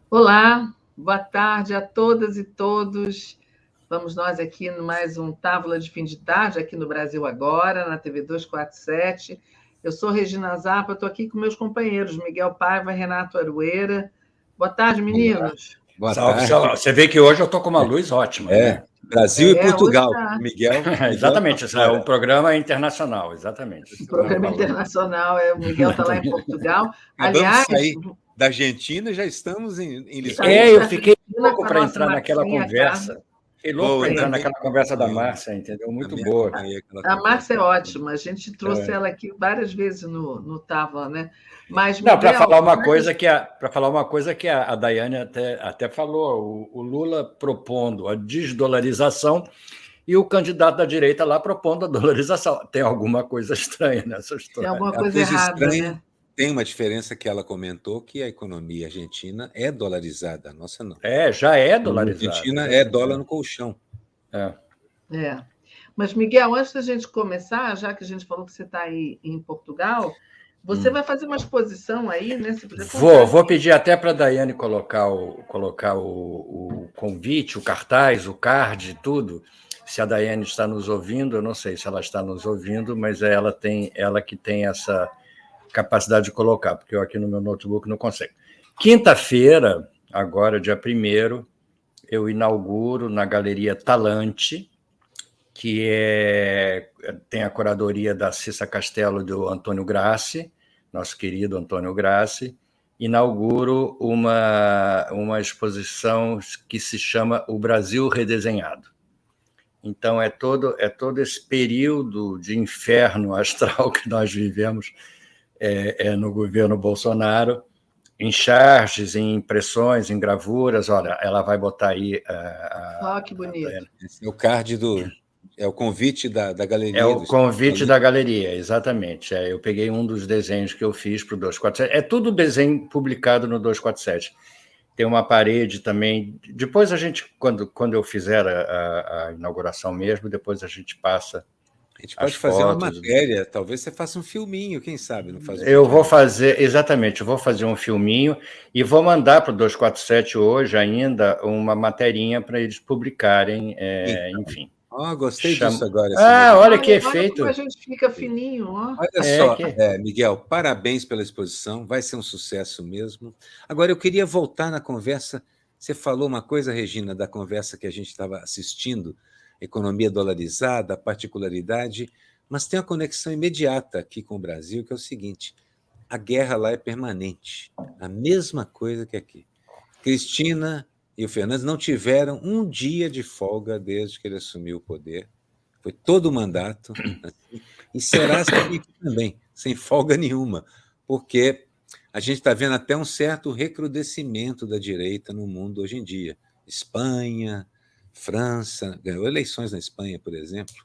Olá, boa tarde a todas e todos. Vamos nós aqui no mais um Távola de Fim de Tarde, aqui no Brasil Agora, na TV 247. Eu sou Regina Zappa, estou aqui com meus companheiros Miguel Paiva e Renato Arueira. Boa tarde, Olá, meninos. boa Salve, tarde. salve. Você vê que hoje eu estou com uma luz ótima, né? Brasil e Hoje Portugal. está Miguel Exatamente, tá isso é fora. um programa internacional, exatamente. um Isso que eu estava programa falando. internacional, o Miguel está lá em Portugal. Acabamos de Aliás, sair da Argentina, já estamos em Lisboa. saímos Eu da fiquei Argentina louco com a para nossa entrar naquela Marcinha Carlos. conversa. Fiquei louco Boa, para eu entrar também naquela conversa da acompanhei, Márcia, entendeu? Muito também boa. acompanhei aquela A conversa. Márcia é ótima, a gente trouxe ela aqui várias vezes no Távola, né? Mas, Não, para Miguel, falar uma coisa que a Daiane até falou, o Lula propondo a desdolarização e o candidato da direita lá propondo a dolarização. Tem alguma coisa estranha nessa tem história. alguma A coisa coisa errada, estranha né? tem uma diferença que ela comentou, que a economia argentina é dolarizada, a nossa não. Já é A dolarizado. Argentina é dólar no colchão. É. É. Mas, Miguel, antes da gente começar, já que a gente falou que você está aí em Portugal, você vai fazer uma exposição aí, né? Você podia contar Vou pedir até para a Daiane colocar o convite, o cartaz, o card, tudo. Se a Daiane está nos ouvindo, eu não sei se ela está nos ouvindo, mas ela que tem essa capacidade de colocar, porque eu aqui no meu notebook não consigo. Quinta-feira, agora, dia 1º, eu inauguro na Galeria Talante, que tem a curadoria da Cissa Castelo do Antônio Grassi, nosso querido Antônio Grassi, inauguro uma exposição que se chama O Brasil Redesenhado. Então, é todo esse período de inferno astral que nós vivemos no governo Bolsonaro, em charges, em impressões, em gravuras. Olha, ela vai botar aí... que bonito. Esse é o card é o convite da galeria. É o convite da galeria, exatamente. Eu peguei um dos desenhos que eu fiz para o 247. É tudo desenho publicado no 247. Tem uma parede também. Depois a gente, quando eu fizer a inauguração mesmo, depois a gente passa. A gente pode fazer uma matéria, talvez você faça um filminho, quem sabe? Não faz eu vou fazer, exatamente, eu vou fazer um filminho e vou mandar para o 247 hoje ainda uma materinha para eles publicarem, enfim. Gostei disso agora. Olha que efeito. Olha como a gente fica fininho. Olha só, Miguel, parabéns pela exposição, vai ser um sucesso mesmo. Agora, eu queria voltar na conversa. Você falou uma coisa, Regina, da conversa que a gente estava assistindo, economia dolarizada, a particularidade, mas tem uma conexão imediata aqui com o Brasil, que é o seguinte: a guerra lá é permanente, a mesma coisa que aqui. Cristina e o Fernandes não tiveram um dia de folga desde que ele assumiu o poder. Foi todo o mandato. Assim, e será assim aqui também, sem folga nenhuma, porque a gente está vendo até um certo recrudescimento da direita no mundo hoje em dia. Espanha, França, ganhou eleições na Espanha, por exemplo,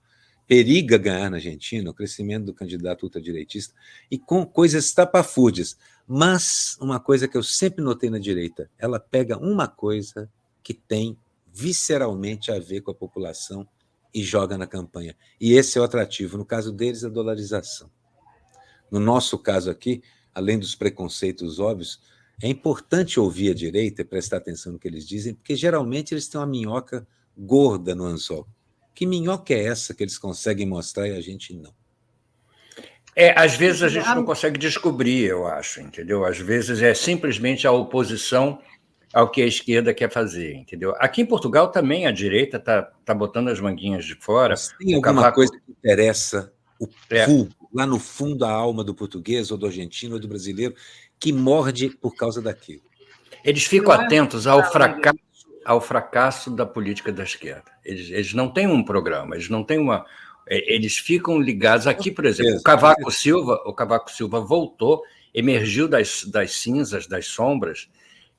periga ganhar na Argentina, o crescimento do candidato ultradireitista, e com coisas estapafúrdias. Mas uma coisa que eu sempre notei na direita, ela pega uma coisa que tem visceralmente a ver com a população e joga na campanha. E esse é o atrativo. No caso deles, a dolarização. No nosso caso aqui, além dos preconceitos óbvios, é importante ouvir a direita e prestar atenção no que eles dizem, porque geralmente eles têm uma minhoca gorda no anzol. Que minhoca é essa que eles conseguem mostrar e a gente não? Às vezes a gente não consegue descobrir, eu acho, entendeu? Às vezes é simplesmente a oposição ao que a esquerda quer fazer, entendeu? Aqui em Portugal também a direita está botando as manguinhas de fora. Mas tem alguma coisa que interessa o vulgo, lá no fundo da alma do português, ou do argentino, ou do brasileiro, que morde por causa daquilo? Eles ficam atentos ao fracasso da política da esquerda. Eles não têm um programa, eles não têm uma... Eles ficam ligados aqui, por exemplo, o Cavaco Silva voltou, emergiu das cinzas, das sombras,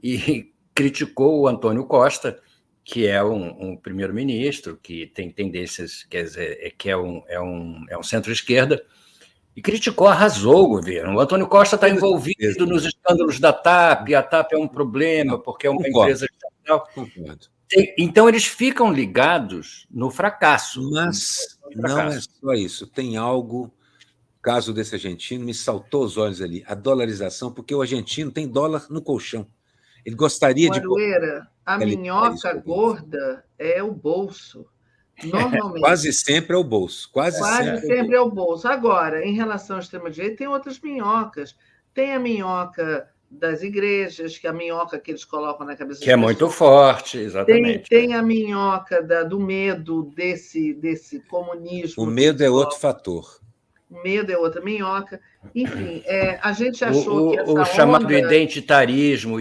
e criticou o Antônio Costa, que é um primeiro-ministro, que tem tendências, quer dizer, que é um centro-esquerda, e criticou, arrasou o governo. O Antônio Costa está envolvido nos escândalos da TAP, a TAP é um problema, porque é uma empresa estatal. Concordo. Então, eles ficam ligados no fracasso. Mas não é só isso. Tem algo, o caso desse argentino me saltou os olhos ali, a dolarização, porque o argentino tem dólar no colchão. Ele gostaria de Aroeira, a limitar isso. minhoca gorda é o bolso. Normalmente. Quase sempre é o bolso. Quase sempre é o bolso. Agora, em relação à extrema-direita, tem outras minhocas. Tem a minhoca das igrejas, que é a minhoca que eles colocam na cabeça que é muito forte, exatamente. Tem a minhoca do medo desse comunismo. O medo é outro fator. O medo é outra minhoca. Enfim, a gente achou que essa o chamado onda... identitarismo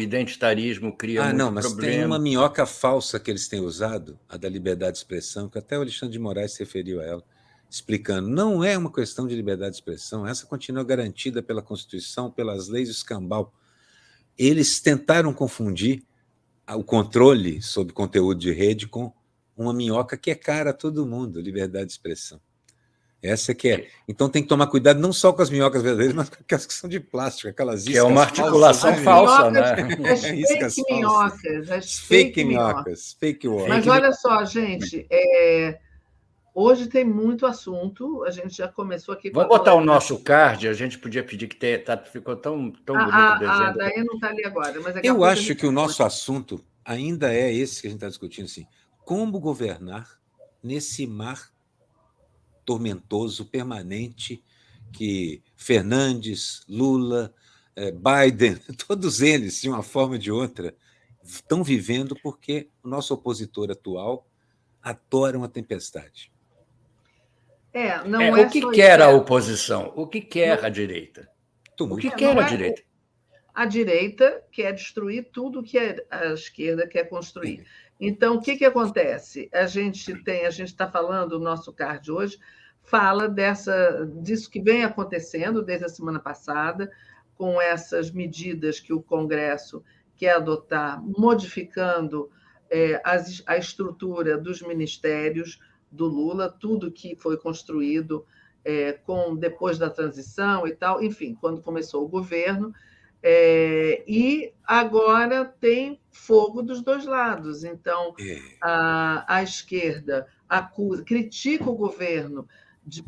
cria muito mas problema. tem uma minhoca falsa que eles têm usado, a da liberdade de expressão, que até o Alexandre de Moraes se referiu a ela, explicando, não é uma questão de liberdade de expressão, essa continua garantida pela Constituição, pelas leis do escambau. Eles tentaram confundir o controle sobre conteúdo de rede com uma minhoca que é cara a todo mundo, liberdade de expressão. Essa que é. Então tem que tomar cuidado não só com as minhocas verdadeiras, mas com aquelas que são de plástico, aquelas iscas. Que é uma articulação falsa, né? As fake minhocas. As fake minhocas. Fake words. Mas olha só, gente, hoje tem muito assunto, a gente já começou aqui... Vamos botar o nosso card, a gente podia pedir que ficou tão bonito o desenho. A Daí não está ali agora. Mas eu acho que o nosso assunto ainda é esse que a gente está discutindo, assim, como governar nesse mar tormentoso, permanente, que Fernandes, Lula, Biden, todos eles, de uma forma ou de outra, estão vivendo porque o nosso opositor atual adora uma tempestade. O que quer a oposição? O que quer a direita? O que quer a direita? A direita quer destruir tudo que a esquerda quer construir. Então, o que acontece? A gente está falando, o nosso card hoje fala disso que vem acontecendo desde a semana passada, com essas medidas que o Congresso quer adotar, modificando a estrutura dos ministérios do Lula, tudo que foi construído depois da transição e tal, enfim, quando começou o governo. E agora tem fogo dos dois lados. Então, a esquerda critica o governo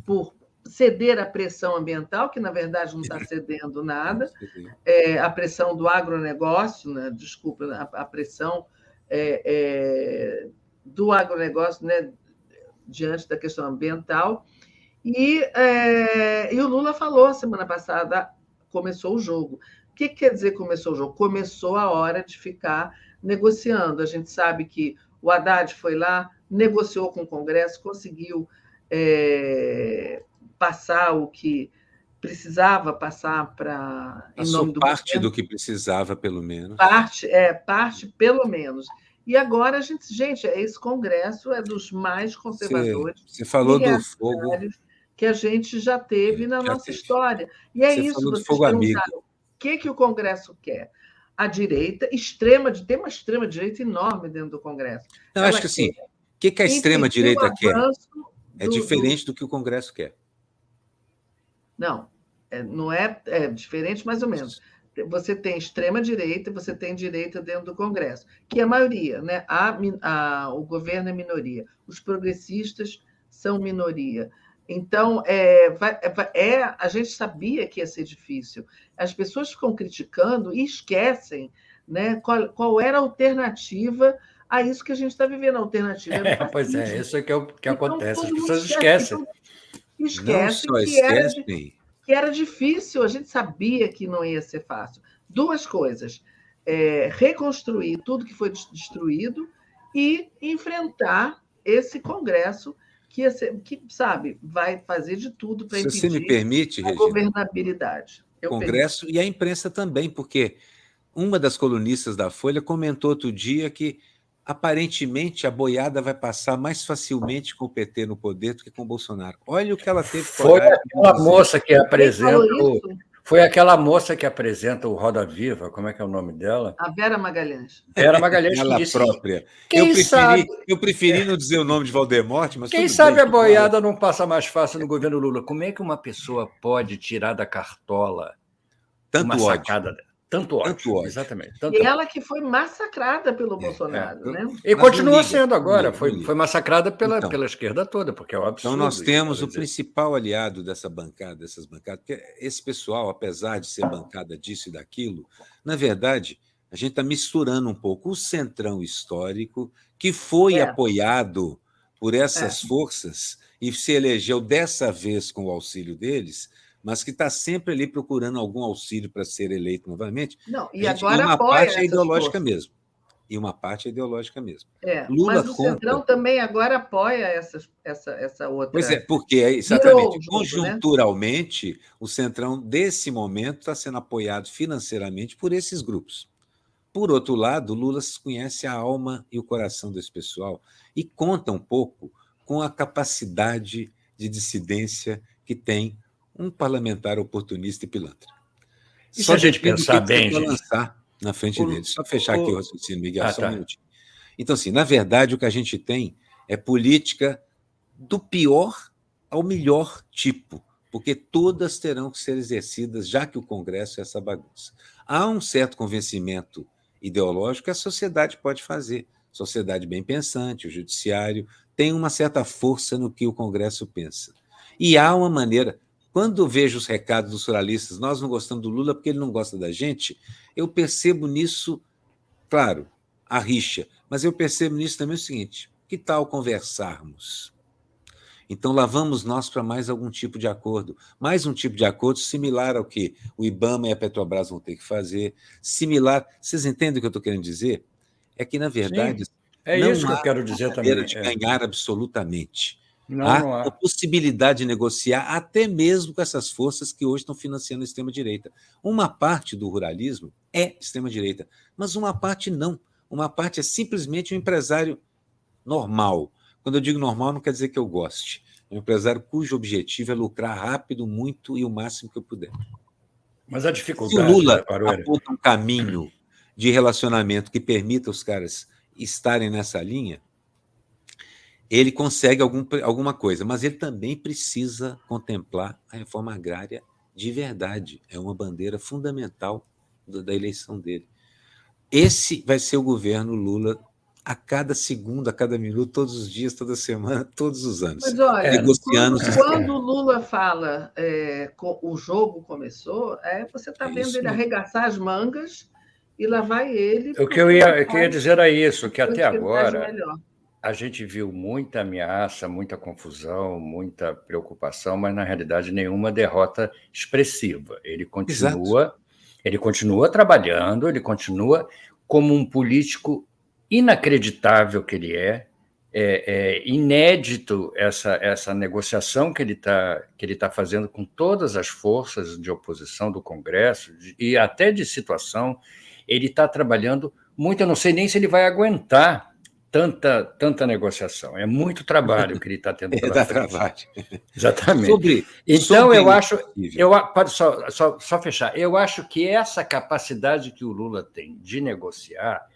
por ceder à pressão ambiental, que, na verdade, não está cedendo nada, a pressão do agronegócio, né? Desculpa, a pressão do agronegócio, né? Diante da questão ambiental. E o Lula falou semana passada, começou o jogo. O que quer dizer começou o jogo? Começou a hora de ficar negociando. A gente sabe que o Haddad foi lá, negociou com o Congresso, conseguiu passar o que precisava passar em nome do parte governo. do que precisava, pelo menos. Parte, pelo menos. E agora, gente, esse Congresso é dos mais conservadores. Você falou do fogo que a gente já teve na nossa história. E é isso, vocês perguntaram, o que o Congresso quer? A direita, tem uma extrema-direita enorme dentro do Congresso. Não, acho que assim, o que a extrema-direita quer? É diferente do que o Congresso quer. Não, não é diferente, mais ou menos. Você tem extrema-direita, você tem direita dentro do Congresso, que é a maioria, né? O governo é minoria, os progressistas são minoria. Então, a gente sabia que ia ser difícil. As pessoas ficam criticando e esquecem, né, qual era a alternativa a isso que a gente está vivendo. A alternativa pois é, isso é que acontece. Então, as pessoas esquecem. Esquecem que era difícil, a gente sabia que não ia ser fácil. Duas coisas: reconstruir tudo que foi destruído e enfrentar esse Congresso que sabe, vai fazer de tudo para impedir, se você me permite, a governabilidade. O Congresso e a imprensa também, porque uma das colunistas da Folha comentou outro dia que aparentemente a boiada vai passar mais facilmente com o PT no poder do que com o Bolsonaro. Olha o que ela teve coragem. Foi aquela moça que apresenta o Roda Viva, como é que é o nome dela? A Vera Magalhães. Vera Magalhães, ela que disse, própria. Eu preferi não dizer o nome de Valdemorte, mas quem sabe a boiada não passa mais fácil no governo Lula. Como é que uma pessoa pode tirar da cartola tanto uma ódio? Sacada, tanto ódio, exatamente. E ela que foi massacrada pelo Bolsonaro, né? E continua sendo agora, foi massacrada pela esquerda toda, porque é um absurdo. Então nós temos o principal aliado dessas bancadas, porque esse pessoal, apesar de ser bancada disso e daquilo, na verdade, A gente está misturando um pouco o centrão histórico, que foi apoiado por essas forças e se elegeu dessa vez com o auxílio deles, mas que está sempre ali procurando algum auxílio para ser eleito novamente. Não, e E agora uma apoia parte é essas ideológica forças. mesmo. E uma parte é ideológica mesmo. Mas Lula o compra. Centrão também agora apoia essa Pois outra. é, porque Virou exatamente, o jogo, né? conjunturalmente, o Centrão, desse momento, está sendo apoiado financeiramente por esses grupos. Por outro lado, Lula conhece a alma e o coração desse pessoal e conta um pouco com a capacidade de dissidência que tem um parlamentar oportunista e pilantra. E se a gente pensar que bem, você quer gente? lançar na frente dele. Só fechar aqui o raciocínio, Miguel, só um Tá. minutinho. Então, assim, na verdade, o que a gente tem é política do pior ao melhor tipo, porque todas terão que ser exercidas, já que o Congresso é essa bagunça. Há um certo convencimento ideológico que a sociedade pode fazer. Sociedade bem pensante, o judiciário, tem uma certa força no que o Congresso pensa. E há uma maneira. Quando vejo os recados dos ruralistas, nós não gostamos do Lula porque ele não gosta da gente, eu percebo nisso, claro, a rixa, mas eu percebo nisso também o seguinte: que tal conversarmos? Então, lá vamos nós para mais algum tipo de acordo. Mais um tipo de acordo similar ao que o IBAMA e a Petrobras vão ter que fazer. Similar. Vocês entendem o que eu estou querendo dizer? É que, na verdade, Sim, é não isso que eu há quero dizer maneira também. de ganhar absolutamente. Não, Há não uma há. possibilidade de negociar, até mesmo com essas forças que hoje estão financiando a extrema-direita. Uma parte do ruralismo é extrema-direita, mas uma parte não. Uma parte é simplesmente um empresário normal. Quando eu digo normal, não quer dizer que eu goste. É um empresário cujo objetivo é lucrar rápido, muito e o máximo que eu puder. Mas a Se o dificuldade, Lula Aroeira, aponta um caminho de relacionamento que permita os caras estarem nessa linha, ele consegue alguma coisa, mas ele também precisa contemplar a reforma agrária de verdade. É uma bandeira fundamental da eleição dele. Esse vai ser o governo Lula a cada segundo, a cada minuto, todos os dias, toda semana, todos os anos, Mas olha, negociando o sistema. quando o Lula fala o jogo começou, você está É vendo isso ele mesmo. arregaçar as mangas e lá vai ele o que porque ele eu queria faz dizer era isso, que até coisas que ele faz de agora melhor. a gente viu muita ameaça, muita confusão, muita preocupação, mas na realidade nenhuma derrota expressiva. Exato. Ele continua trabalhando, ele continua como um político inacreditável que ele é inédito essa negociação que ele tá fazendo com todas as forças de oposição do Congresso e até de situação. Ele está trabalhando muito, eu não sei nem se ele vai aguentar tanta negociação. É muito trabalho que ele está tendo pela Dá frente. trabalho. Exatamente. Então, eu acho. impossível. Pode só fechar. Eu acho que essa capacidade que o Lula tem de negociar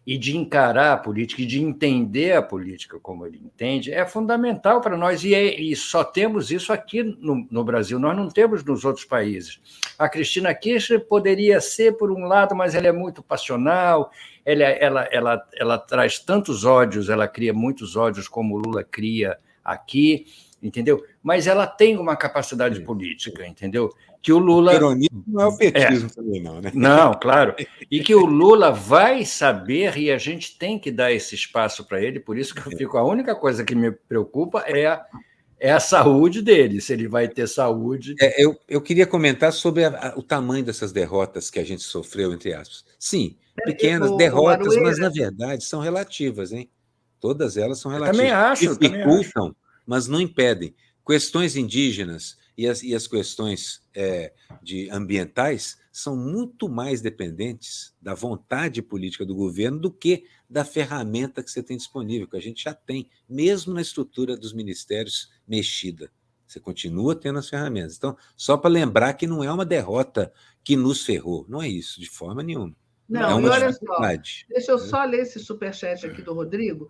e de encarar a política e de entender a política como ele entende é fundamental para nós. E só temos isso aqui no Brasil, nós não temos nos outros países. A Cristina Kirchner poderia ser, por um lado, mas ela é muito passional, ela traz tantos ódios, ela cria muitos ódios como o Lula cria aqui, entendeu? Mas ela tem uma capacidade política, entendeu? Que o Lula... O peronismo não é o petismo também, não, né? Não, claro. E que o Lula vai saber, e a gente tem que dar esse espaço para ele, por isso que eu fico... A única coisa que me preocupa é a saúde dele, se ele vai ter saúde. Eu queria comentar sobre o tamanho dessas derrotas que a gente sofreu, entre aspas. Sim, pequenas derrotas, mas na verdade são relativas, hein? Todas elas são relativas. Também acho. Dificultam, mas não impedem. Questões indígenas e as questões ambientais são muito mais dependentes da vontade política do governo do que da ferramenta que você tem disponível, que a gente já tem, mesmo na estrutura dos ministérios mexida. Você continua tendo as ferramentas. Então, só para lembrar que não é uma derrota que nos ferrou, não é isso, de forma nenhuma. Não, é uma e olha dificuldade. Só, deixa eu só ler esse superchat aqui do Rodrigo,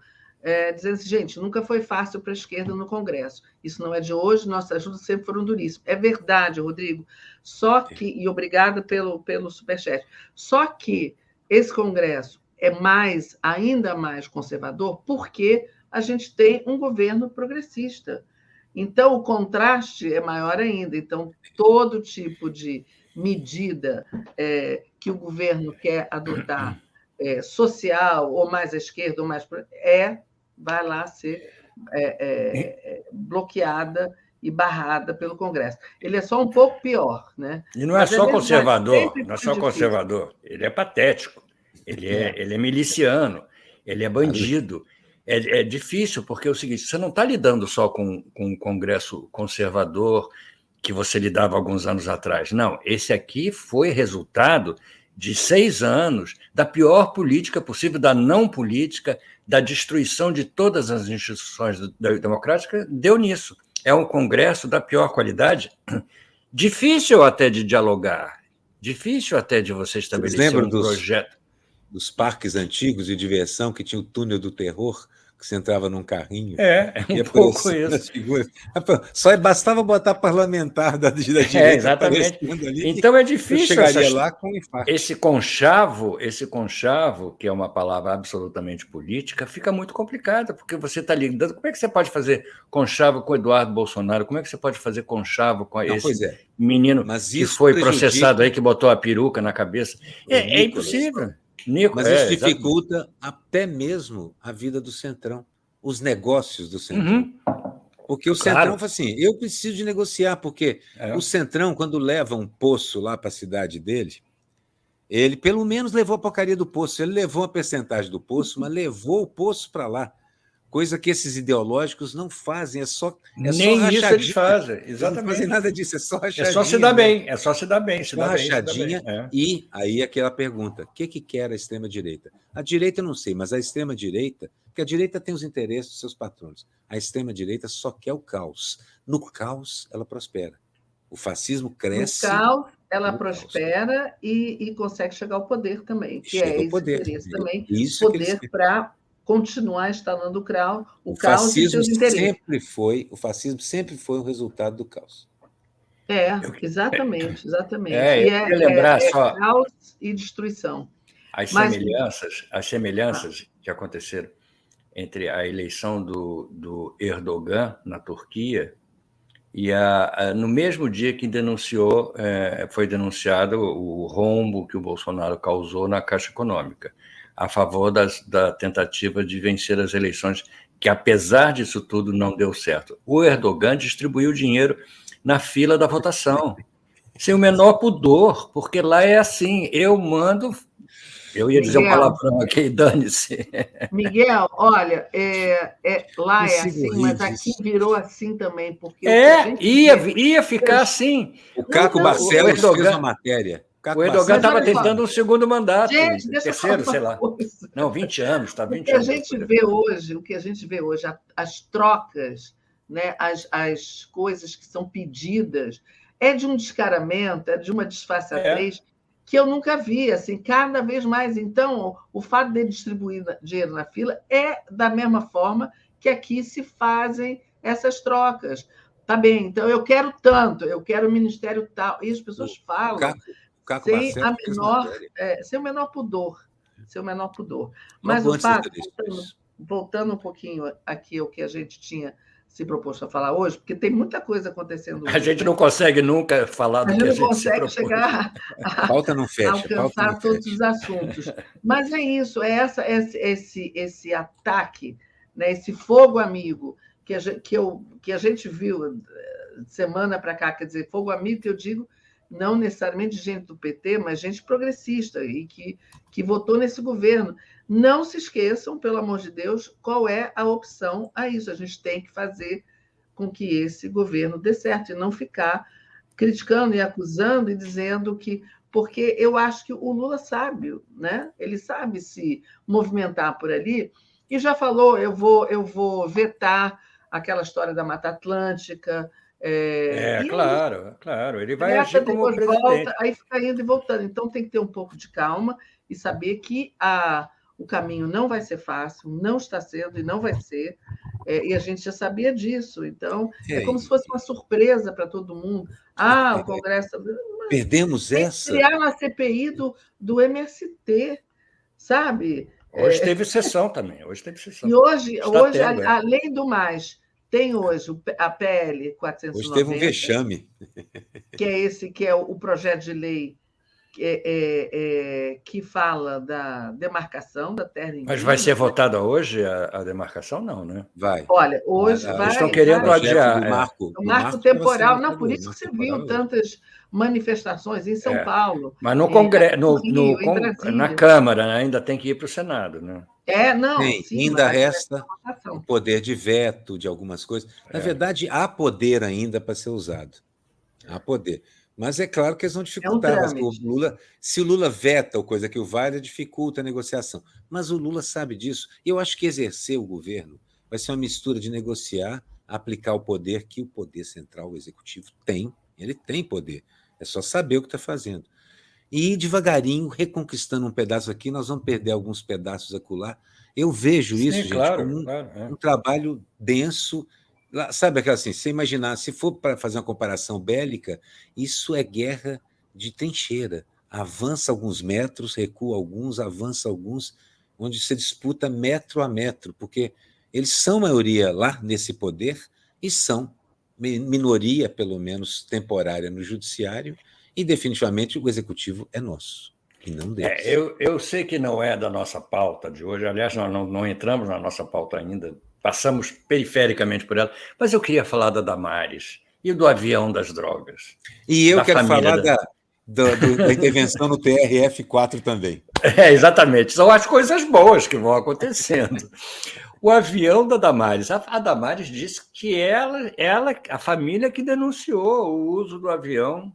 dizendo assim, gente, nunca foi fácil para a esquerda no Congresso. Isso não é de hoje, nossas ajudas sempre foram duríssimas. É verdade, Rodrigo. Só que, e obrigada pelo superchat, só que esse Congresso é ainda mais conservador, porque a gente tem um governo progressista. Então, o contraste é maior ainda. Então, todo tipo de medida que o governo quer adotar, social, ou mais à esquerda, ou mais... vai lá ser bloqueada e barrada pelo Congresso. Ele é só um pouco pior, né? E não é só conservador, não é só conservador, ele é patético, ele é miliciano, ele é bandido. É difícil, porque é o seguinte, você não está lidando só com um Congresso conservador que você lidava alguns anos atrás. Não, esse aqui foi resultado de 6 anos da pior política possível, da não política, da destruição de todas as instituições democráticas, deu nisso. É um Congresso da pior qualidade, difícil até de dialogar, difícil até de você estabelecer um projeto. Dos parques antigos de diversão que tinha o túnel do terror, que você entrava num carrinho. Um pouco isso. Só bastava botar parlamentar da direita. Exatamente. Ali, então é difícil. Chegaria lá com um infarto. Esse conchavo, que é uma palavra absolutamente política, fica muito complicado, porque você está lidando. Como é que você pode fazer conchavo com Eduardo Bolsonaro? Como é que você pode fazer conchavo com esse menino que foi processado aí, que botou a peruca na cabeça? É impossível. Mas isso dificulta até mesmo a vida do Centrão, os negócios do Centrão. Porque o Centrão fala assim, eu preciso de negociar, porque o Centrão, quando leva um poço lá para a cidade dele, ele pelo menos levou a porcaria do poço, ele levou a percentagem do poço, mas levou o poço para lá. Coisa que esses ideológicos não fazem, Nem só isso eles fazem, exatamente. Não fazem nada disso, é só rachadinha. É só se dar bem, é só se dar bem. Só rachadinha, e aí aquela pergunta, o que quer a extrema-direita? A direita eu não sei, mas a extrema-direita, porque a direita tem os interesses dos seus patrões, a extrema-direita só quer o caos. No caos, ela prospera. O fascismo cresce... No caos, ela prospera e consegue chegar ao poder também, que é esse interesse também, poder para... continuar instalando o caos e seus interesses. O fascismo sempre foi o resultado do caos. Exatamente. Eu queria lembrar só caos e destruição. As semelhanças que aconteceram entre a eleição do Erdogan na Turquia e no mesmo dia que foi denunciado o rombo que o Bolsonaro causou na Caixa Econômica, a favor da tentativa de vencer as eleições, que, apesar disso tudo, não deu certo. O Erdogan distribuiu dinheiro na fila da votação, sem o menor pudor, porque lá é assim, eu mando... Eu ia dizer um palavrão aqui, dane-se. Miguel, olha, lá é assim, mas aqui virou assim também, porque... ia ficar assim. O Caco Barcelos fez uma matéria. O Erdogan estava tentando um segundo mandato, terceiro, sei lá. Não, 20 anos, está 20 anos. O que a gente vê hoje, as trocas, né, as coisas que são pedidas, é de um descaramento, é de uma disfarçatez que eu nunca vi, assim, cada vez mais. Então, o fato de distribuir dinheiro na fila é da mesma forma que aqui se fazem essas trocas. Tá bem, então eu quero tanto, eu quero o ministério tal, e as pessoas falam... sem o menor pudor. Mas o fato, voltando um pouquinho aqui ao que a gente tinha se proposto a falar hoje, porque tem muita coisa acontecendo hoje. A gente não consegue nunca falar do que a gente se propôs. A gente não consegue chegar a alcançar todos os assuntos. Mas é isso, esse ataque, né, esse fogo amigo que a gente viu de semana para cá, quer dizer, fogo amigo que eu digo não necessariamente gente do PT, mas gente progressista e que votou nesse governo. Não se esqueçam, pelo amor de Deus, qual é a opção a isso. A gente tem que fazer com que esse governo dê certo e não ficar criticando e acusando e dizendo que... Porque eu acho que o Lula sabe, né? Ele sabe se movimentar por ali e já falou, eu vou vetar aquela história da Mata Atlântica... Claro. Ele vai agir como presidente. Aí fica indo e voltando. Então, tem que ter um pouco de calma e saber que o caminho não vai ser fácil, não está sendo e não vai ser. E a gente já sabia disso. Então, é como se fosse uma surpresa para todo mundo. O Congresso... Perdemos essa... Criar uma CPI do MST, sabe? Hoje teve sessão também. E hoje além do mais... tem hoje a PL Hoje teve um 490, vexame. que é esse que é o projeto de lei que fala da demarcação da terra Mas vai indígena, ser né? votada hoje a demarcação? Não, né? Vai. Olha, hoje Eles estão vai querendo Projeto adiar. do Marco. o Do marco Marco vai ser temporal. Não, votado por hoje. isso que Marco você temporal viu hoje. tantas manifestações em São Paulo, Mas no aqui Congresso, no Rio, em na Brasília. Câmara, né, ainda tem que ir para o Senado, né? Não, Tem, sim, mas ainda vai começar resta a o votação. poder de veto de algumas coisas. Na verdade, há poder ainda para ser usado. Há poder. Mas é claro que eles vão É um dificultar. trâmite. Se o Lula veta ou coisa que o valha, dificulta a negociação. Mas o Lula sabe disso. E eu acho que exercer o governo vai ser uma mistura de negociar, aplicar o poder que o poder central, o executivo, tem. Ele tem poder. É só saber o que está fazendo. E ir devagarinho, reconquistando um pedaço aqui, nós vamos perder alguns pedaços acolá. Eu vejo isso, Sim, gente, como claro, claro. um trabalho denso. Sabe aquela assim, você imaginar, se for para fazer uma comparação bélica, isso é guerra de trincheira. Avança alguns metros, recua alguns, avança alguns, onde se disputa metro a metro, porque eles são maioria lá nesse poder e são minoria, pelo menos temporária, no judiciário, e definitivamente o executivo é nosso, e não deles. Eu sei que não é da nossa pauta de hoje, aliás, nós não entramos na nossa pauta ainda, passamos perifericamente por ela, mas eu queria falar da Damares e do avião das drogas. E eu da quero falar família da intervenção no TRF-4 também. Exatamente, são as coisas boas que vão acontecendo. O avião da Damares, a Damares disse que a família que denunciou o uso do avião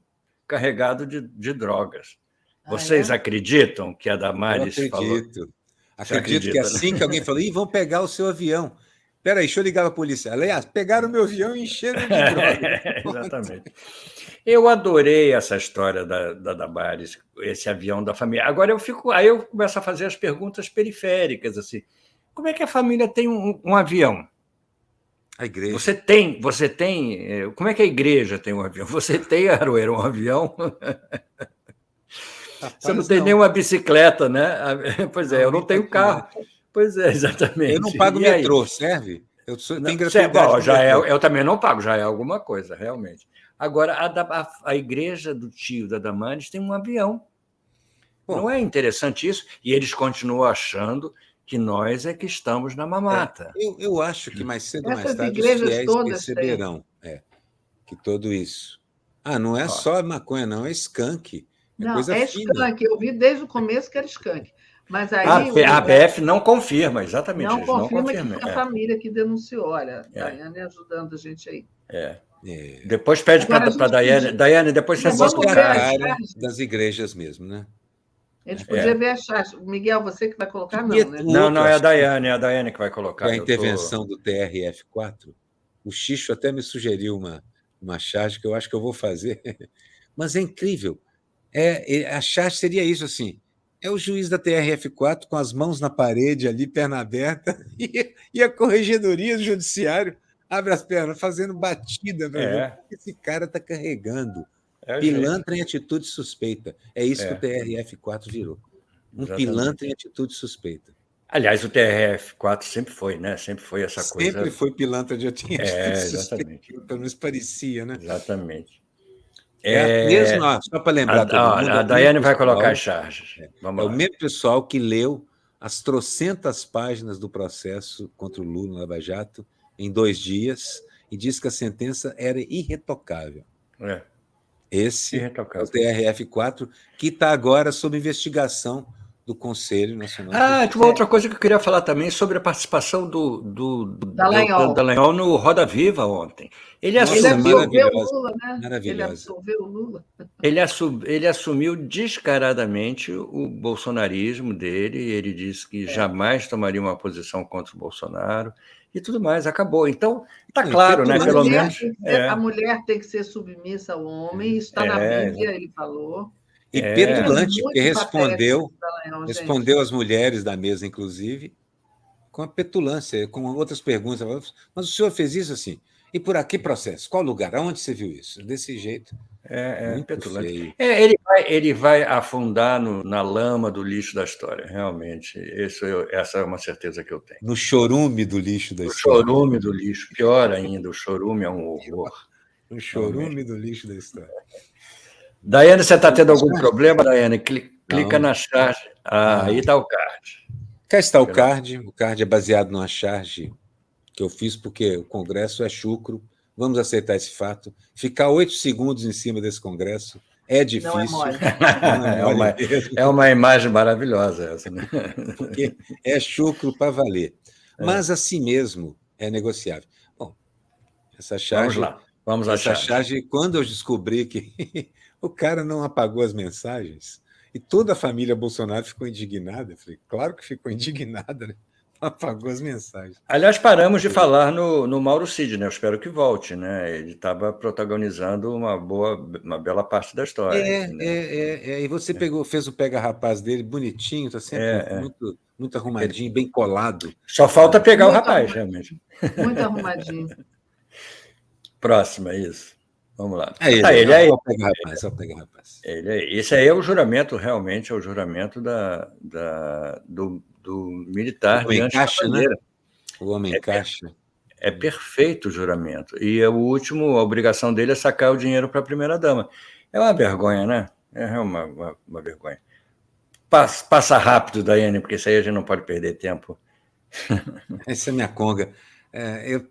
carregado de drogas. Vocês acreditam que a Eu Damares falou? acredito. Você Acredito que acredita, né? assim que alguém falou, vão pegar o seu avião. Espera aí, deixa eu ligar para a polícia. Aliás, pegaram o meu avião e encheram de droga. Exatamente. Eu adorei essa história da Damares, esse avião da família. Agora aí eu começo a fazer as perguntas periféricas, assim. Como é que a família tem um avião? A igreja. Você tem. Como é que a igreja tem um avião? Você tem, Aroeira, um avião? Rapaz, você não tem nenhuma bicicleta, né? Pois é, eu não nem tenho carro. patinete. Pois é, Eu não exatamente. pago E aí? metrô, serve? Tenho gratuidade Bom, no metrô. eu também não pago, já é alguma coisa, realmente. Agora, a igreja do tio da Damares tem um avião. Bom, não é interessante isso? E eles continuam achando que nós é que estamos na mamata. Eu acho que mais cedo ou mais Essas tarde os igrejas fiéis todas perceberão que tudo isso. Não é só maconha, não, é skunk. É Não, coisa é fina. skunk. Eu vi desde o começo que era skunk. Mas aí A ABF não confirma, exatamente. Não eles confirma não confirmam. Que foi a família que denunciou. Olha, Daiane ajudando a gente aí. Depois pede para a Daiane. Daiane, depois você bota bota a cara das igrejas mesmo, né? A gente podia ver as charges. Miguel, você que vai colocar, não, né? Não, é a Daiane que vai colocar. A intervenção do TRF-4, o Xixo até me sugeriu uma charge que eu acho que eu vou fazer. Mas é incrível. A charge seria isso, assim. É o juiz da TRF-4 com as mãos na parede ali, perna aberta, e a corregedoria do judiciário abre as pernas, fazendo batida para ver o que esse cara está carregando. Pilantra em atitude suspeita. É isso que o TRF-4 virou. Pilantra em atitude suspeita. Aliás, o TRF-4 sempre foi, né? Sempre foi essa coisa. Sempre foi pilantra de atitude suspeita. Exatamente. Pelo menos parecia, né? Exatamente. Mesmo, só para lembrar todo mundo. A Daiane vai colocar as charges. Vamos lá. O mesmo pessoal que leu as trocentas páginas do processo contra o Lula no Lava Jato em 2 dias e disse que a sentença era irretocável. Esse é o TRF-4, que está agora sob investigação do Conselho Nacional de Justiça. Tinha uma outra coisa que eu queria falar também sobre a participação do Dallagnol no Roda Viva ontem. Ele absolveu o Lula, né? Ele absolveu o Lula. Ele assumiu descaradamente o bolsonarismo dele, ele disse que jamais tomaria uma posição contra o Bolsonaro e tudo mais, acabou. Então, está claro, né? Pelo menos. A mulher tem que ser submissa ao homem, isso está na Bíblia, ele falou. E petulante, porque respondeu às mulheres da mesa, inclusive, com a petulância, com outras perguntas. Mas o senhor fez isso assim? E por aqui processo? Qual lugar? Aonde você viu isso? Desse jeito. Muito petulante. feio. Ele vai afundar na lama do lixo da história, realmente. Essa é uma certeza que eu tenho. No chorume do lixo da O história. chorume do lixo, pior ainda, o chorume é um horror. No chorume do lixo da história. Daiane, você está tendo algum problema, Daiane? Clica na charge. Aí está o card. Cá está o card. O card é baseado numa charge que eu fiz porque o Congresso é chucro. Vamos aceitar esse fato. Ficar 8 segundos em cima desse Congresso é difícil. Não é é uma imagem maravilhosa essa, né? Porque é chucro para valer. Mas assim mesmo é negociável. Bom, essa charge... Vamos lá. Essa charge, quando eu descobri que o cara não apagou as mensagens e toda a família Bolsonaro ficou indignada, eu falei, claro que ficou indignada, né? Apagou as mensagens. Aliás, paramos de falar no Mauro Cid, né? Eu espero que volte, né? Ele estava protagonizando uma bela parte da história. E você fez o pega-rapaz dele bonitinho, está sempre muito arrumadinho, bem colado. Só falta pegar o rapaz, realmente. Muito arrumadinho. Próxima, isso. Vamos lá. Ele aí. Só o pega-rapaz. Esse aí é o juramento, realmente, é o juramento do militar. O homem caixa, né? O homem caixa. É perfeito o juramento. E a obrigação dele é sacar o dinheiro para a primeira-dama. É uma vergonha, né? É uma vergonha. Passa rápido, Daiane, porque isso aí a gente não pode perder tempo. Essa é a minha conga.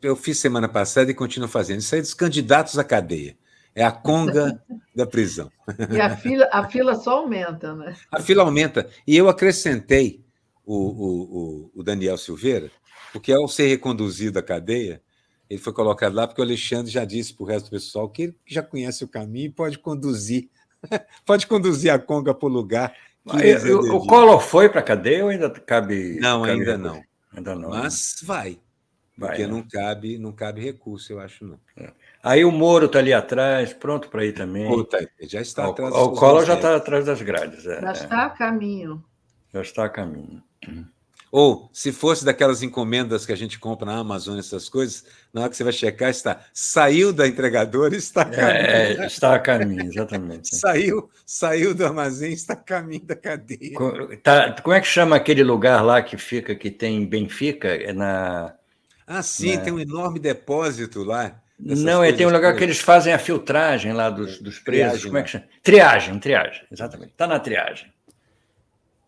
Eu fiz semana passada e continuo fazendo. Isso aí dos candidatos à cadeia. É a conga da prisão. E a fila só aumenta, né? A fila aumenta. E eu acrescentei o Daniel Silveira, porque ao ser reconduzido à cadeia, ele foi colocado lá porque o Alexandre já disse para o resto do pessoal que ele já conhece o caminho e pode conduzir a conga para o lugar. O Collor foi para a cadeia ou ainda cabe? Não, ainda não. Ainda não. Mas vai. Porque não cabe recurso, eu acho, não. Aí o Moro está ali atrás, pronto para ir também. Já está atrás. O Collor já está atrás das grades. Já está a caminho. Já está a caminho. Ou, se fosse daquelas encomendas que a gente compra na Amazon, essas coisas, na hora que você vai checar, saiu da entregadora e está a caminho. Está a caminho, exatamente. Saiu do armazém, está a caminho da cadeia. Como é que chama aquele lugar lá que tem em Benfica? Sim, tem um enorme depósito lá. Não, tem um lugar que eles fazem a filtragem lá dos presos. Triagem, como é que chama? Triagem, exatamente. Está na triagem.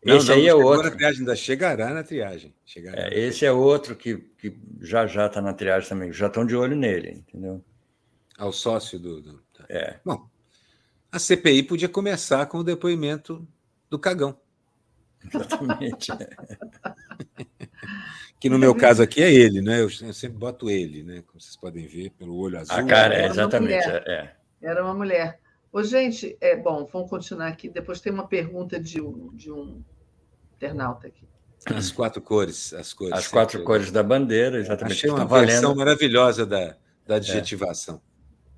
Esse aí é outro. Na triagem, ainda chegará na triagem. Esse é outro que já está na triagem também. Já estão de olho nele, entendeu? Ao sócio Bom, a CPI podia começar com o depoimento do Cagão. Exatamente. Que no meu caso aqui é ele, né? Eu sempre boto ele, né? Como vocês podem ver, pelo olho azul. A cara, exatamente. Era uma mulher. Ô, gente, bom, vamos continuar aqui. Depois tem uma pergunta de um internauta aqui. As 4 cores. As 4 cores da bandeira, exatamente. Achei uma versão maravilhosa da adjetivação.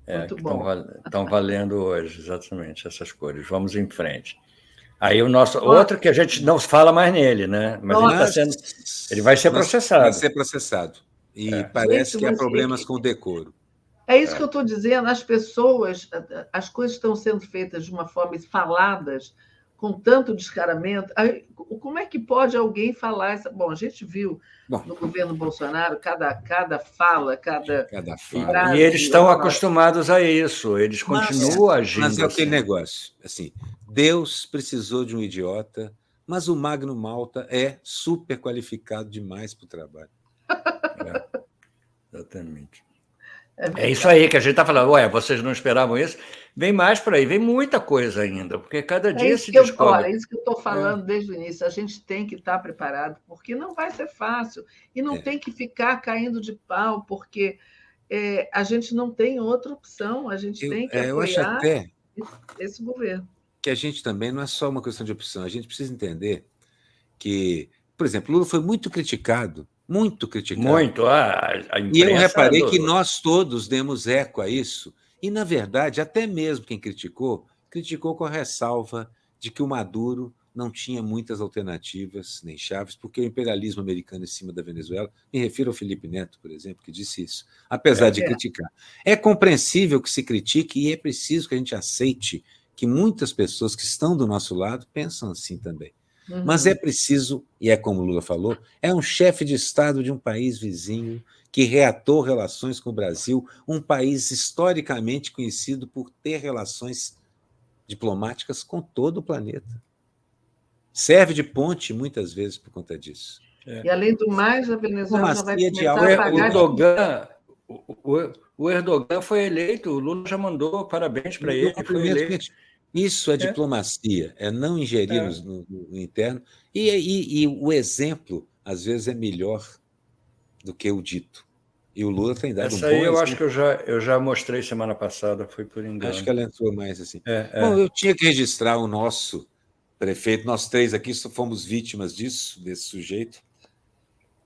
Muito bom. Estão valendo hoje, exatamente, essas cores. Vamos em frente. Aí o nosso outro que a gente não fala mais nele, né? Mas ele vai ser processado. Vai ser processado. E parece que há problemas com o decoro. É isso que eu estou dizendo. As coisas estão sendo feitas de uma forma faladas, com tanto descaramento. Como é que pode alguém falar essa? Bom, a gente viu no governo Bolsonaro cada fala, cada frase. E eles estão acostumados a isso. Eles continuam agindo. Mas é aquele negócio. Assim, Deus precisou de um idiota, mas o Magno Malta é super qualificado demais para o trabalho. Exatamente. É isso aí que a gente está falando. Ué, vocês não esperavam isso? Vem mais por aí, vem muita coisa ainda, porque cada dia se descobre. É isso que eu estou falando desde o início. A gente tem que estar preparado, porque não vai ser fácil. E não tem que ficar caindo de pau, porque a gente não tem outra opção. A gente tem que apoiar acho até esse governo. Que a gente também não é só uma questão de opção. A gente precisa entender que, por exemplo, Lula foi muito criticado. Muito criticado. Muito. E eu reparei que nós todos demos eco a isso. E, na verdade, até mesmo quem criticou com a ressalva de que o Maduro não tinha muitas alternativas nem chaves, porque o imperialismo americano em cima da Venezuela, me refiro ao Felipe Neto, por exemplo, que disse isso, apesar de criticar. É compreensível que se critique e é preciso que a gente aceite que muitas pessoas que estão do nosso lado pensam assim também. Mas é preciso, e é como o Lula falou, é um chefe de Estado de um país vizinho que reatou relações com o Brasil, um país historicamente conhecido por ter relações diplomáticas com todo o planeta. Serve de ponte, muitas vezes, por conta disso. E, além do mais, a Venezuela já vai começar a pagar... O Erdogan foi eleito, o Lula já mandou parabéns para ele, foi eleito. Isso é diplomacia, é não ingerir no interno. E o exemplo, às vezes, é melhor do que o dito. E o Lula tem dado Essa aí eu acho que eu já mostrei semana passada, foi por engano. Acho que ela entrou mais assim. Bom, eu tinha que registrar o nosso prefeito, nós três aqui fomos vítimas disso, desse sujeito,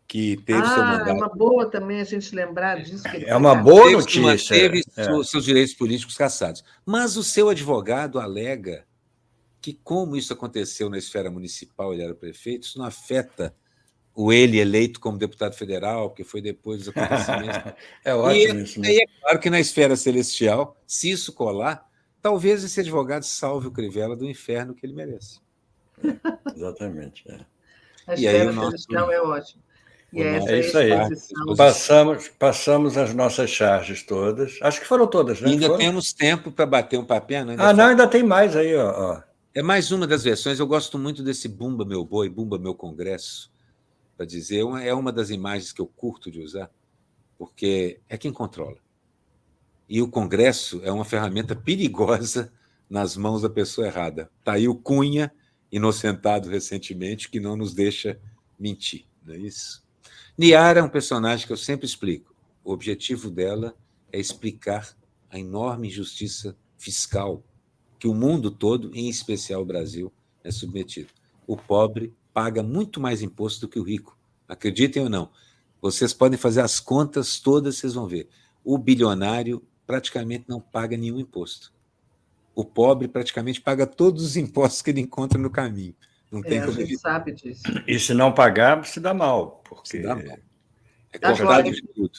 que teve seu mandato. É uma boa também a gente lembrar disso. Que é uma boa notícia. Teve seus direitos políticos cassados. Mas o seu advogado alega que, como isso aconteceu na esfera municipal, ele era o prefeito, isso não afeta ele eleito como deputado federal, que foi depois dos acontecimentos. É ótimo isso, né? E é claro que na esfera celestial, se isso colar, talvez esse advogado salve o Crivella do inferno que ele merece. Exatamente. A esfera celestial é ótimo. E é isso aí. Passamos as nossas charges todas. Acho que foram todas, né? Ainda temos tempo para bater um papel. Ainda tem mais aí. Ó. É mais uma das versões. Eu gosto muito desse Bumba Meu Boi, Bumba Meu Congresso, para dizer. É uma das imagens que eu curto de usar, porque é quem controla. E o Congresso é uma ferramenta perigosa nas mãos da pessoa errada. Está aí o Cunha, inocentado recentemente, que não nos deixa mentir, não é isso? Niara é um personagem que eu sempre explico. O objetivo dela é explicar a enorme injustiça fiscal que o mundo todo, em especial o Brasil, é submetido. O pobre paga muito mais imposto do que o rico. Acreditem ou não. Vocês podem fazer as contas todas, vocês vão ver. O bilionário praticamente não paga nenhum imposto. O pobre praticamente paga todos os impostos que ele encontra no caminho. Não tem como a gente sabe disso. E se não pagar, se dá mal. Porque se dá mal. É cortado de tudo.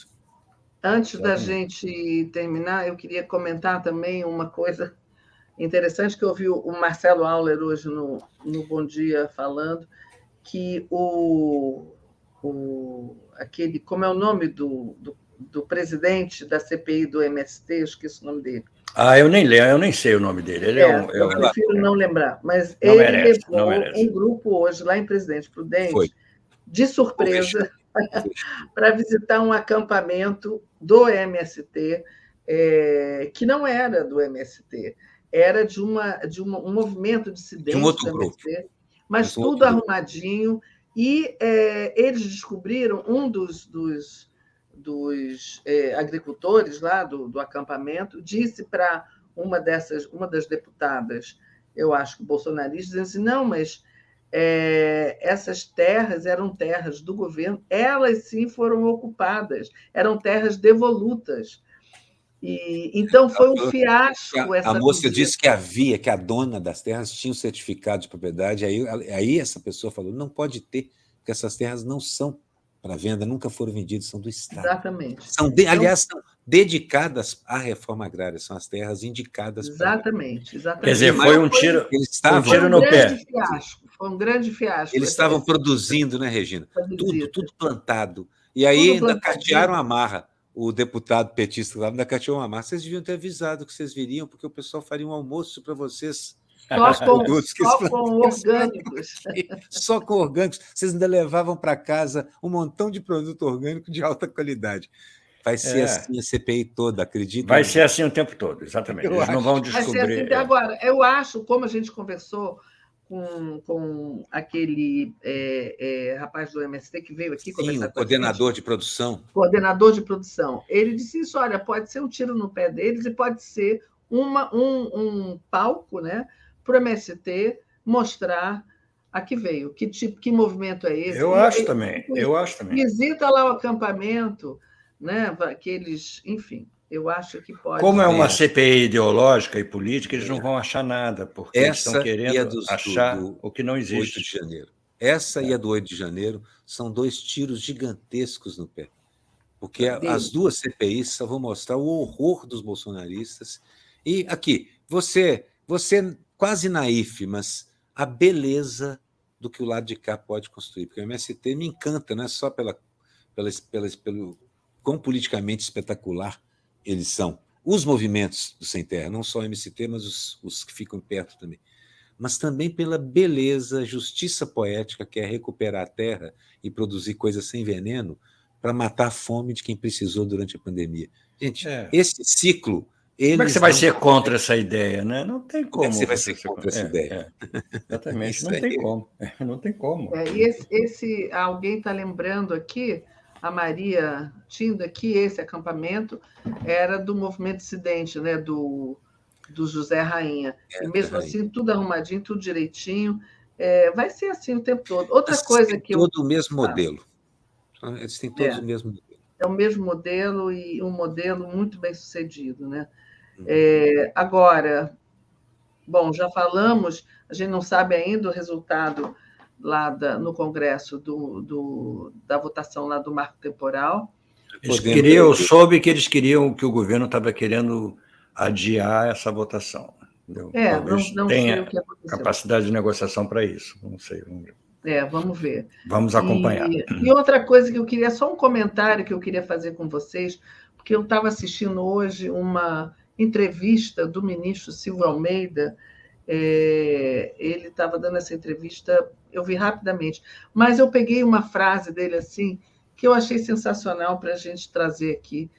Antes da gente terminar, eu queria comentar também uma coisa interessante que eu ouvi o Marcelo Auler hoje no Bom Dia falando, que aquele, como é o nome do presidente da CPI do MST, eu esqueci o nome dele. Eu nem sei o nome dele. Eu prefiro não lembrar, mas ele levou um grupo hoje lá em Presidente Prudente, de surpresa, para visitar um acampamento do MST, que não era do MST, era de um movimento dissidente do MST, grupo. Mas tudo arrumadinho, e eles descobriram, um dos agricultores lá do acampamento disse para uma das deputadas, eu acho que bolsonaristas, dizendo assim, não, mas essas terras eram terras do governo, elas sim foram ocupadas, eram terras devolutas. Então foi um fiasco essa visita. A moça disse que a dona das terras tinha um certificado de propriedade, aí essa pessoa falou, não pode ter, porque essas terras não são para venda, nunca foram vendidas, são do Estado. Exatamente. Aliás, são dedicadas à reforma agrária, são as terras indicadas. Exatamente. Quer dizer, foi um tiro no pé. Foi um grande fiasco. Eles estavam produzindo, né, Regina? Tudo plantado. E aí ainda cartearam a marra. O deputado petista lá ainda carteou uma marra. Vocês deviam ter avisado que vocês viriam, porque o pessoal faria um almoço para vocês. Só com orgânicos. Só com orgânicos. Vocês ainda levavam para casa um montão de produto orgânico de alta qualidade. Vai ser assim a CPI toda, acredita? Vai ser assim o tempo todo, exatamente. Eles não vão descobrir. Vai ser assim. Agora, eu acho, como a gente conversou com aquele rapaz do MST que veio aqui conversar com a gente. Coordenador de produção. Coordenador de produção. Ele disse isso, olha, pode ser um tiro no pé deles e pode ser um palco, né, para o MST mostrar a que veio, que movimento é esse. Eu acho também. Visita lá o acampamento, né, aqueles, enfim. Eu acho que pode Como é uma ser. CPI ideológica e política, eles não vão achar nada, porque eles estão Essa e a querendo achar o que não 8 de existe. janeiro. Essa e a do 8 de janeiro são 2 tiros gigantescos no pé. Porque as duas CPIs só vão mostrar o horror dos bolsonaristas. E aqui, você quase naif, mas a beleza do que o lado de cá pode construir. Porque o MST me encanta, não é só pelo quão politicamente espetacular eles são. Os movimentos do Sem Terra, não só o MST, mas os que ficam perto também. Mas também pela beleza, justiça poética, que é recuperar a terra e produzir coisas sem veneno para matar a fome de quem precisou durante a pandemia. Gente, esse ciclo... Como é que você vai ser contra essa ideia, né? Não tem como. Como é que você vai ser contra essa ideia? Exatamente, não tem como. Não tem como. E alguém está lembrando aqui, a Maria Tinda, que esse acampamento era do movimento dissidente, né? Do José Rainha. E mesmo assim, tudo arrumadinho, tudo direitinho. Vai ser assim o tempo todo. Outra coisa que todo o mesmo modelo. Eles têm todos o mesmo modelo. É o mesmo modelo e um modelo muito bem sucedido, né? Agora, bom, já falamos, a gente não sabe ainda o resultado lá no Congresso da votação lá do marco temporal. Eu soube que eles queriam, que o governo estava querendo adiar essa votação. Talvez não tenha sei o que aconteceu. Capacidade de negociação para isso, não sei. Vamos ver. Vamos acompanhar. E outra coisa que eu queria, só um comentário que eu queria fazer com vocês, porque eu estava assistindo hoje uma entrevista do ministro Silvio Almeida. Ele estava dando essa entrevista, eu vi rapidamente, mas eu peguei uma frase dele assim, que eu achei sensacional para a gente trazer aqui,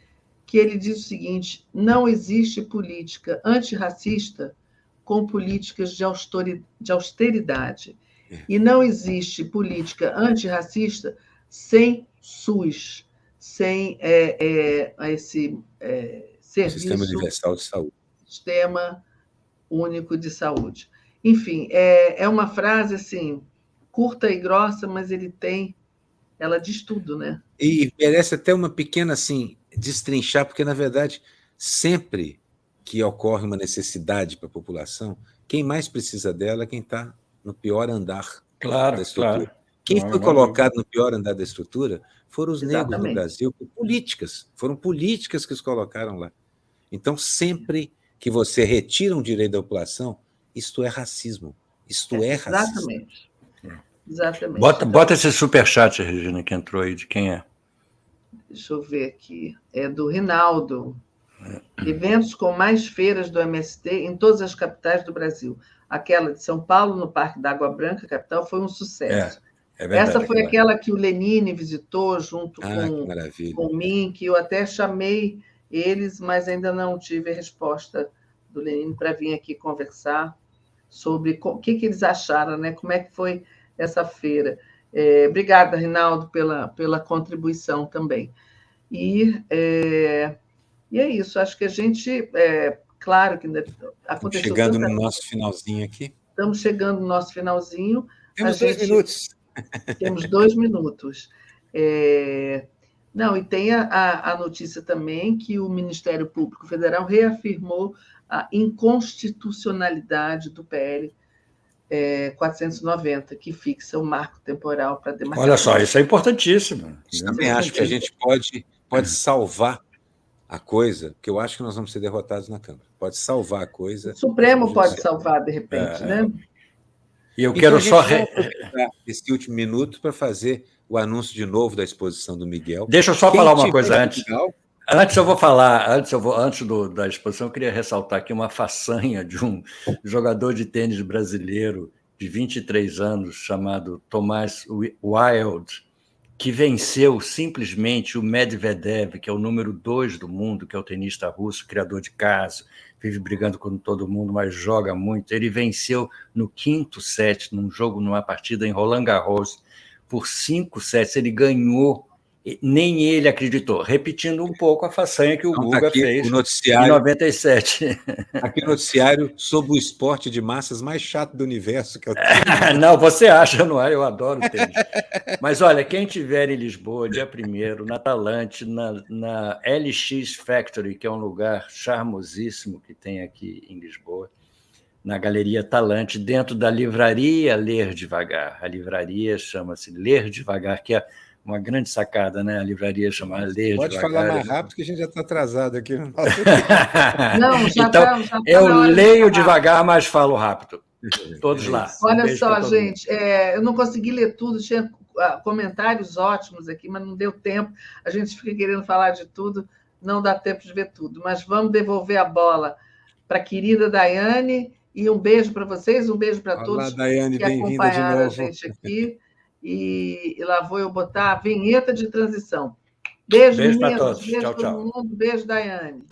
que ele diz o seguinte: não existe política antirracista com políticas de austeridade. E não existe política antirracista sem SUS, sem esse serviço... Sistema Universal de Saúde. Sistema Único de Saúde. Enfim, é uma frase assim, curta e grossa, mas ela diz tudo, né? E merece até uma pequena, assim, destrinchar, porque, na verdade, sempre que ocorre uma necessidade para a população, quem mais precisa dela é quem está no pior andar da estrutura. Claro. Quem foi colocado no pior andar da estrutura foram os negros no Brasil, foram políticas que os colocaram lá. Então, sempre que você retira um direito da população, isto é racismo. Isto é racismo. Exatamente. Bota esse superchat, Regina, que entrou aí, de quem é? Deixa eu ver aqui. É do Rinaldo. Eventos com mais feiras do MST em todas as capitais do Brasil. Aquela de São Paulo, no Parque da Água Branca, capital, foi um sucesso. Verdade, essa foi aquela que o Lenine visitou junto com o Min, que eu até chamei eles, mas ainda não tive a resposta do Lenine para vir aqui conversar sobre o que eles acharam, né? Como é que foi essa feira. Obrigada, Rinaldo, pela contribuição também. E é isso, acho que a gente... claro que aconteceu... Chegando no nosso finalzinho aqui. Estamos chegando no nosso finalzinho. Temos 2 minutos. Temos 2 minutos. Não, e tem a notícia também que o Ministério Público Federal reafirmou a inconstitucionalidade do PL 490, que fixa o marco temporal para demarcação. Olha só, isso é importantíssimo. Eu também acho que a gente pode salvar a coisa, porque eu acho que nós vamos ser derrotados na Câmara. Pode salvar a coisa. O Supremo pode salvar, de repente, né? E eu quero só aproveitar esse último minuto para fazer o anúncio de novo da exposição do Miguel. Deixa eu só falar uma coisa antes. Antes da exposição, eu queria ressaltar aqui uma façanha de um jogador de tênis brasileiro de 23 anos, chamado Tomás Wild, que venceu simplesmente o Medvedev, que é o número 2 do mundo, que é o tenista russo, criador de caso, vive brigando com todo mundo, mas joga muito. Ele venceu no 5º set, numa partida em Roland Garros, por 5 sets. Ele ganhou Nem ele acreditou, repetindo um pouco a façanha que o Então, Guga aqui fez o noticiário, em 97. aqui o noticiário sobre o esporte de massas mais chato do universo, que é o tênis. Não, você acha, não é? Eu adoro o tênis. Mas olha, quem estiver em Lisboa, dia 1º, na Talante, na LX Factory, que é um lugar charmosíssimo que tem aqui em Lisboa, na Galeria Talante, dentro da livraria Ler Devagar. A livraria chama-se Ler Devagar, que é uma grande sacada, né? A livraria chama Ler Pode Devagar. falar mais rápido, que a gente já está atrasado aqui no nosso. Não, já então, tá eu na hora de leio falar. devagar, mas falo rápido. Todos lá. Olha beijo só, pra todo mundo. gente, eu não consegui ler tudo, tinha comentários ótimos aqui, mas não deu tempo. A gente fica querendo falar de tudo, não dá tempo de ver tudo. Mas vamos devolver a bola para a querida Daiane, e um beijo para vocês, um beijo para todos Daiane, que bem-vinda de acompanharam a novo. gente aqui. E lá vou eu botar a vinheta de transição. Beijo, Beijo para meninos. todos. Beijo Tchau, todo tchau. mundo. Beijo, Daiane.